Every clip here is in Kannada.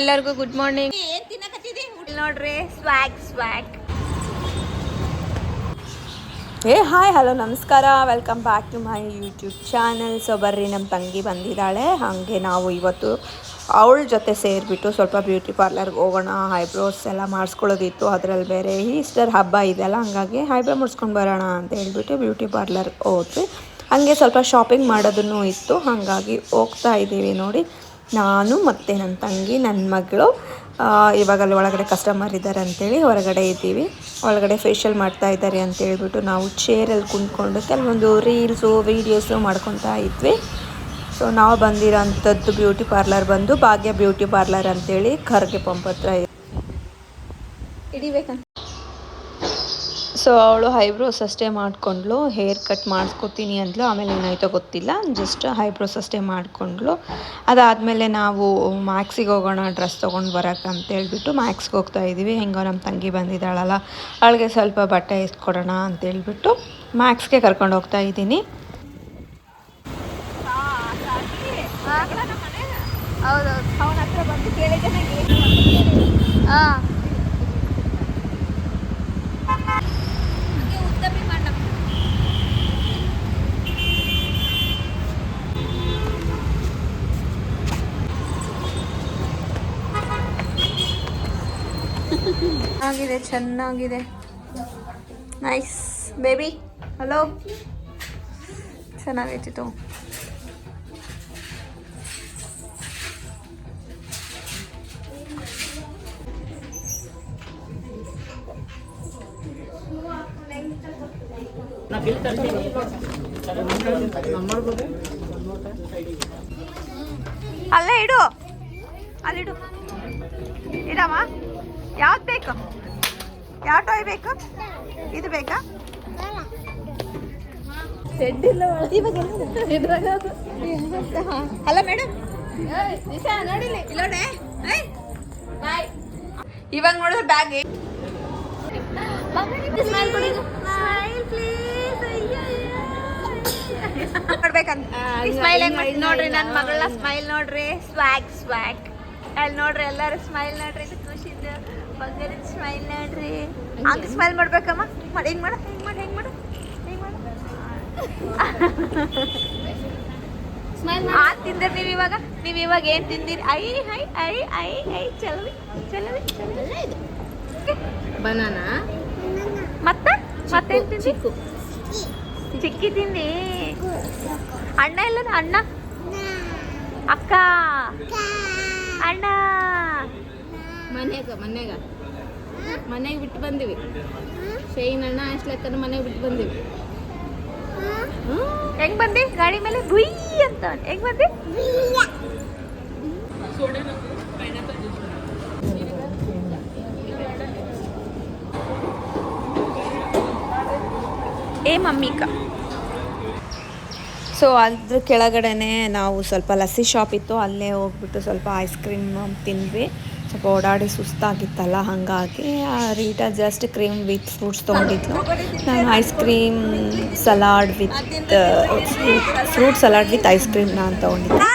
ಎಲ್ಲರಿಗೂ ಗುಡ್ ಮಾರ್ನಿಂಗ್. ಏನ್ ತಿನ್ನಕತ್ತಿದಿ ನೋಡ್ರಿ, ಸ್ವಾಗ್. ಹಾಯ್ ಹಲೋ ನಮಸ್ಕಾರ, welcome back to my YouTube channel. So ಬರ್ರಿ, ನಮ್ಮ ತಂಗಿ ಬಂದಿದ್ದಾಳೆ. ಹಾಗೆ ನಾವು ಇವತ್ತು ಅವಳ ಜೊತೆ ಸೇರಿಬಿಟ್ಟು ಸ್ವಲ್ಪ ಬ್ಯೂಟಿ ಪಾರ್ಲರ್ಗೆ ಹೋಗೋಣ. ಐಬ್ರೋಸ್ ಎಲ್ಲ ಮಾಡಿಸ್ಕೊಳ್ಳೋದಿತ್ತು. ಅದರಲ್ಲಿ ಬೇರೆ ಈಸ್ಟರ್ ಹಬ್ಬ ಇದೆಯಲ್ಲ, ಹಂಗಾಗಿ ಐಬ್ರೋ ಮುಡ್ಸ್ಕೊಂಡು ಬರೋಣ ಅಂತ ಹೇಳ್ಬಿಟ್ಟು ಬ್ಯೂಟಿ ಪಾರ್ಲರ್ಗೆ ಹೋದ್ವಿ. ಹಾಗೆ ಸ್ವಲ್ಪ ಶಾಪಿಂಗ್ ಮಾಡೋದನ್ನು ಇತ್ತು, ಹಾಗಾಗಿ ಹೋಗ್ತಾ ಇದ್ದೀವಿ ನೋಡಿ. ನಾನು ಮತ್ತು ನನ್ನ ತಂಗಿ, ನನ್ನ ಮಗಳು. ಇವಾಗ ಅಲ್ಲಿ ಒಳಗಡೆ ಕಸ್ಟಮರ್ ಇದ್ದಾರೆ ಅಂಥೇಳಿ ಹೊರಗಡೆ ಇದ್ದೀವಿ. ಒಳಗಡೆ ಫೇಶಿಯಲ್ ಮಾಡ್ತಾ ಇದ್ದಾರೆ ಅಂತ ಹೇಳ್ಬಿಟ್ಟು ನಾವು ಚೇರಲ್ಲಿ ಕುಂತ್ಕೊಂಡು ಕೆಲವೊಂದು ರೀಲ್ಸು ವೀಡಿಯೋಸು ಮಾಡ್ಕೊತಾ ಇದ್ವಿ. ಸೊ ನಾವು ಬಂದಿರೋಂಥದ್ದು ಬ್ಯೂಟಿ ಪಾರ್ಲರ್ ಬಂದು ಭಾಗ್ಯ ಬ್ಯೂಟಿ ಪಾರ್ಲರ್ ಅಂತೇಳಿ ಖರ್ಗೆ ಪಂಪ್ ಹತ್ರ ಹಿಡಿಬೇಕಂತ. ಸೊ ಅವಳು ಐಬ್ರೋಸ್ ಅಷ್ಟೇ ಮಾಡಿಕೊಂಡ್ಳು, ಹೇರ್ ಕಟ್ ಮಾಡಿಸ್ಕೊತೀನಿ ಅಂದ್ಲು. ಆಮೇಲೆ ಏನಾಯ್ತೋ ಗೊತ್ತಿಲ್ಲ, ಜಸ್ಟ್ ಐಬ್ರೋಸ್ ಅಷ್ಟೇ ಮಾಡಿಕೊಂಡ್ಳು. ಅದಾದಮೇಲೆ ನಾವು ಮ್ಯಾಕ್ಸಿಗೆ ಹೋಗೋಣ ಡ್ರೆಸ್ ತೊಗೊಂಡು ಬರೋಕ್ಕೆ ಅಂತ ಹೇಳ್ಬಿಟ್ಟು ಮ್ಯಾಕ್ಸ್ಗೆ ಹೋಗ್ತಾ ಇದ್ದೀವಿ. ಹೆಂಗೋ ನಮ್ಮ ತಂಗಿ ಬಂದಿದ್ದಾಳಲ್ಲ, ಅವಳಿಗೆ ಸ್ವಲ್ಪ ಬಟ್ಟೆ ಇಸ್ಕೊಡೋಣ ಅಂತೇಳ್ಬಿಟ್ಟು ಮ್ಯಾಕ್ಸ್ಗೆ ಕರ್ಕೊಂಡು ಹೋಗ್ತಾ ಇದ್ದೀನಿ. ಹೌದೌದು, ಅವನ ಹತ್ರ ಬಂದು ಕೇಳಿದೆ. ಹಾಂ, ಚೆನ್ನಾಗಿದೆ. ನೈಸ್ ಬೇಬಿ, ಹಲೋ, ಚೆನ್ನಾಗೈತಿತ್ತು. ಅಲ್ಲೇ ಇಡು, ಅಲ್ಲಿಡು, ಇಡಮ್ಮ. ಯಾವ್ದು ಬೇಕು? ಯಾವ ಟಾಯ್ ಬೇಕು? ಇದು ಬೇಕಾ? ಅಲ್ಲ ಮೇಡಮ್, ಇವಾಗ ನೋಡಿದ್ರೆ ಬ್ಯಾಗ್ ನೋಡ್ಬೇಕಂತ. ಸ್ಮೈಲ್ ನೋಡ್ರಿ, ನನ್ನ ಮಗಳ ಸ್ಮೈಲ್ ನೋಡ್ರಿ, ಸ್ವಾಗ್. ಅಲ್ಲಿ ನೋಡ್ರಿ, ಎಲ್ಲರೂ ಸ್ಮೈಲ್ ನೋಡ್ರಿ, ಇದು ಖುಷಿದ್ದು ಬಂಗಾರದ ಸ್ಮೈಲ್ ನೋಡ್ರಿ. ಹಂಗೆ ಸ್ಮೈಲ್ ಮಾಡ್ಬೇಕಮ್ಮ. ಹಿಂಗೆ ಮಾಡು. ತಿಂದ್ರಿ ನೀವು ಇವಾಗ ಏನು ತಿಂದಿರಿ? I ಚಲವಿ banana. ಮತ್ತೇನು ತಿಂದಿ? ಚಿಕ್ಕಿ ತಿಂದಿ. ಅಣ್ಣ ಎಲ್ಲದ? ಅಣ್ಣ, ಅಕ್ಕ, ಅಣ್ಣ ಮನೆಗೆ ಬಿಟ್ಟು ಬಂದಿವಿ. ಶೈನ್ ಅಣ್ಣ ಅಷ್ಟಲೆಕ್ಕನ ಮನೆಗೆ ಬಿಟ್ಟು ಬಂದಿವಿ. ಹೆಂಗ್ ಬಂದಿ? ಗಾಡಿ ಮೇಲೆ ಗುಯ್ ಅಂತ ಹೆಂಗ್ ಬಂದಿ? ಏ ಮಮ್ಮಿಕ. ಸೊ ಅದ್ರ ಕೆಳಗಡೆನೆ ನಾವು ಸ್ವಲ್ಪ ಲಸ್ಸಿ ಶಾಪ್ ಇತ್ತು, ಅಲ್ಲೇ ಹೋಗ್ಬಿಟ್ಟು ಸ್ವಲ್ಪ ಐಸ್ ಕ್ರೀಮ್ ತಿಂದ್ವಿ. ಸ್ವಲ್ಪ ಓಡಾಡಿ ಸುಸ್ತಾಗಿತ್ತಲ್ಲ, ಹಾಗಾಗಿ Rita just cream with fruits ತೊಗೊಂಡಿದ್ಲು. ನಾನು ice cream salad with fruit salad with ice cream ನಾನು ತೊಗೊಂಡಿದ್ದೆ.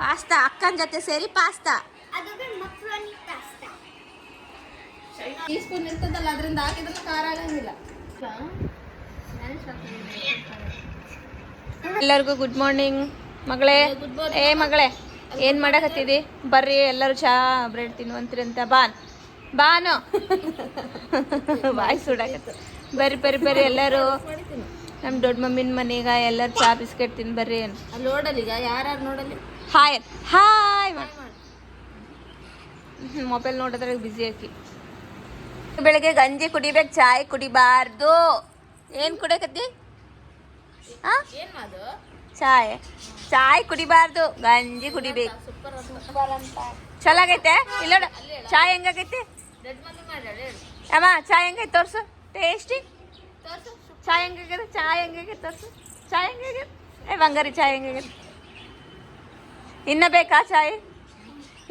ಪಾಸ್ತಾ, ಅಕ್ಕನ ಜೊತೆ ಸೇರಿ ಪಾಸ್ತಾ. ಅದರಿಂದ ಹಾಕಿದ್ರೆ ಖಾರ ಆಗಂಗಿಲ್ಲ. ಎಲ್ಲರಿಗೂ ಗುಡ್ ಮಾರ್ನಿಂಗ್. ಮಗಳೇ, ಮಗಳೇ, ಏನು ಮಾಡಕತ್ತಿದಿ? ಬರ್ರಿ ಎಲ್ಲರೂ ಚಾ ಬ್ರೆಡ್ ತಿನ್ನುವಂತ್ರಿ ಅಂತ. ಬಾನು ಬಾಯ್ ಸುಡಾಕತ್ತ. ಬರ್ರಿ ಎಲ್ಲರೂ ನಮ್ಮ ದೊಡ್ಡ ಮಮ್ಮಿನ ಮನೆಗ ಎಲ್ಲರೂ ಚಾ ಬಿಸ್ಕೆಟ್ ತಿನ್ ಬರ್ರಿ. ನೋಡಲಿ ಈಗ ಯಾರು ನೋಡಲಿ. ಹಾಯ್ ಮೊಬೈಲ್ ನೋಡಿದ್ರೆ ಬಿಸಿ ಆಕಿ. ಬೆಳಗ್ಗೆ ಗಂಜಿ ಕುಡಿಬೇಕು, ಚಾಯ್ ಕುಡಿಬಾರ್ದು. ಏನು ಕುಡಿಯಕತ್ತಿ? ಚಾಯ್ ಕುಡಿಬಾರ್ದು, ಗಂಜಿ ಕುಡಿಬೇಕು. ಚಲೋ ಆಗೈತೆ? ಇಲ್ಲ ಚಾಯ್ ಹೆಂಗಾಗೈತಿ ಅಮ್ಮ? ಚಾಯ್ ಹೆಂಗೈತೆ ತೋರ್ಸು, ಟೇಸ್ಟಿ ಚಾಯ್ ಹೆಂಗಾಗೈತೆ? ಚಾಯ್ ಹೆಂಗಾಗೈತೆ ತೋರ್ಸು. ಚಾಯ್ ಹೆಂಗಾಗೈತೆ? ಬಂಗಾರಿ ಚಾಯ್ ಹೆಂಗಾಗೈತೆ? ಇನ್ನ ಬೇಕಾ ಚಾಯ್?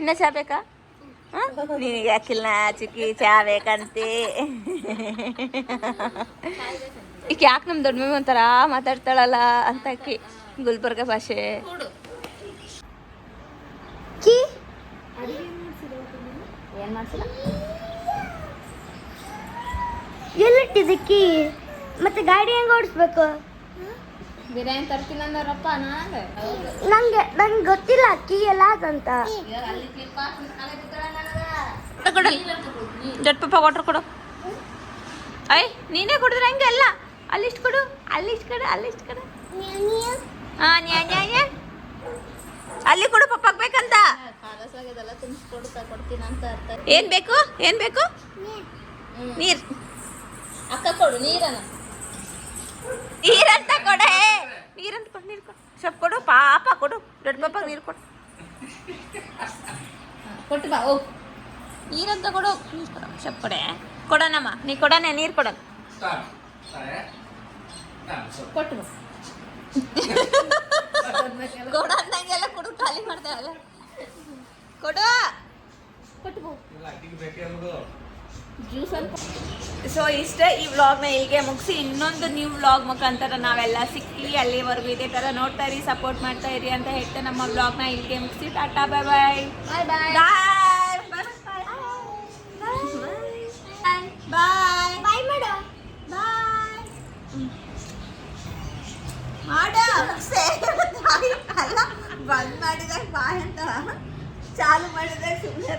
ಇನ್ನ ಚಾ ಬೇಕಾ? ನಿನಗೆ ಯಾಕಿಲ್ಲ ಚಿಕ್ಕಿ ಚಾ ಬೇಕಂತೆ. ಈಗ ಯಾಕೆ ನಮ್ಮ ದೊಡ್ಡ ಮಮ್ಮಿ ಒಂಥರ ಮಾತಾಡ್ತಾಳಲ್ಲ ಅಂತ ಅಕ್ಕಿ ಗುಲ್ಬರ್ಗ ಭಾಷೆ. ಏನು ಮಾಡ್ಸಿಲ್ಲ? ಎಲ್ಲಿಟ್ಟಿದ್ದಕ್ಕಿ ಮತ್ತೆ ಗಾಡಿ ಹೆಂಗೆ ಓಡಿಸ್ಬೇಕು? ಬಿರಿಯಾನಿ ತರ್ತೀನಿ ಅಂದವ್ರಪ್ಪ. ನಂಗೆ ಗೊತ್ತಿಲ್ಲ ಅಕ್ಕಿ ಎಲ್ಲ ಅದಂತ. ಕೊಡು ಜಟ್ ಪಪ್ಪ ವಾಟರ್ ಕೊಡು. ಐ ನೀನೇ ಕುಡಿದ್ರೆ ಹಂಗೆ ಅಲ್ಲ. ಅಲ್ಲಿಷ್ಟು ಕೊಡು, ಅಲ್ಲಿಷ್ಟು ಕೊಡು, ಅಲ್ಲಿಷ್ಟು ಕೊಡು. ಹಾಂ ನ್ಯಾ ಅಲ್ಲಿ ಕೊಡು, ಪಪ್ಪಗೆ ಬೇಕಂತ. ಏನು ಬೇಕು? ಏನು ಬೇಕು? ನೀರು. ಅಕ್ಕ ಕೊಡು ನೀರನ್ನ. ನೀರಂತ ಕೊಡೆ. ನೀರಂತ ಕೊಡು, ನೀರು ಕೊಡು. ಸ್ವಲ್ಪ ಕೊಡು ಪಾಪ, ಕೊಡು ದೊಡ್ಡ ಪಾಪಗೆ ನೀರು ಕೊಡು. ಕೊಟ್ಟು ಬಾ. ಓ ನೀರಂತ ಕೊಡು, ನೀರು ಕೊಡು. ಸ್ವಲ್ಪ ಕೊಡೆ. ಕೊಡೋಣಮ್ಮ, ನೀ ಕೊಡೋಣ ನೀರು ಕೊಡೋಣ. ಕೊಟ್ಟು ಬಾ. ಕೊಡು ಅಂದಂಗೆಲ್ಲ ಕೊಡು, ಖಾಲಿ ಮಾಡ್ತೇವಲ್ಲ. ಕೊಡು. ಕೊಟ್ಟು ಬಾ. ಸೊ ಇಷ್ಟೇ ಈ ವ್ಲಾಗ್ನ ಇಲ್ಲಿಗೆ ಮುಗಿಸಿ ಇನ್ನೊಂದು ನ್ಯೂ ವ್ಲಾಗ್ ಮುಖಾಂತರ ನಾವೆಲ್ಲ ಸಿಕ್ಕಿ ಅಲ್ಲಿವರೆಗೂ ಇದೇ ಥರ ನೋಡ್ತಾ ಇರಿ, ಸಪೋರ್ಟ್ ಮಾಡ್ತಾ ಇರಿ ಅಂತ ಹೇಳ್ತಾ ನಮ್ಮ ವ್ಲಾಗ್ನ ಇಲ್ಲಿಗೆ ಮುಗಿಸಿ ಟಾಟಾ ಬಾಯ್ ಬಾಯ್ ಬಾಯ್ ಬಾಯ್ ಬಾಯ್ ಬಾಯ್ ಮಾಡು. ಬಾಯ್ ಮಾಡ ಅಲ್ಲ, ಬಂದ್ ಮಾಡಿದಾಗ ಬಾಯ್ ಅಂತ ಚಾಲು ಮಾಡಿದಾಗ ಸುಮ್ಮನೆ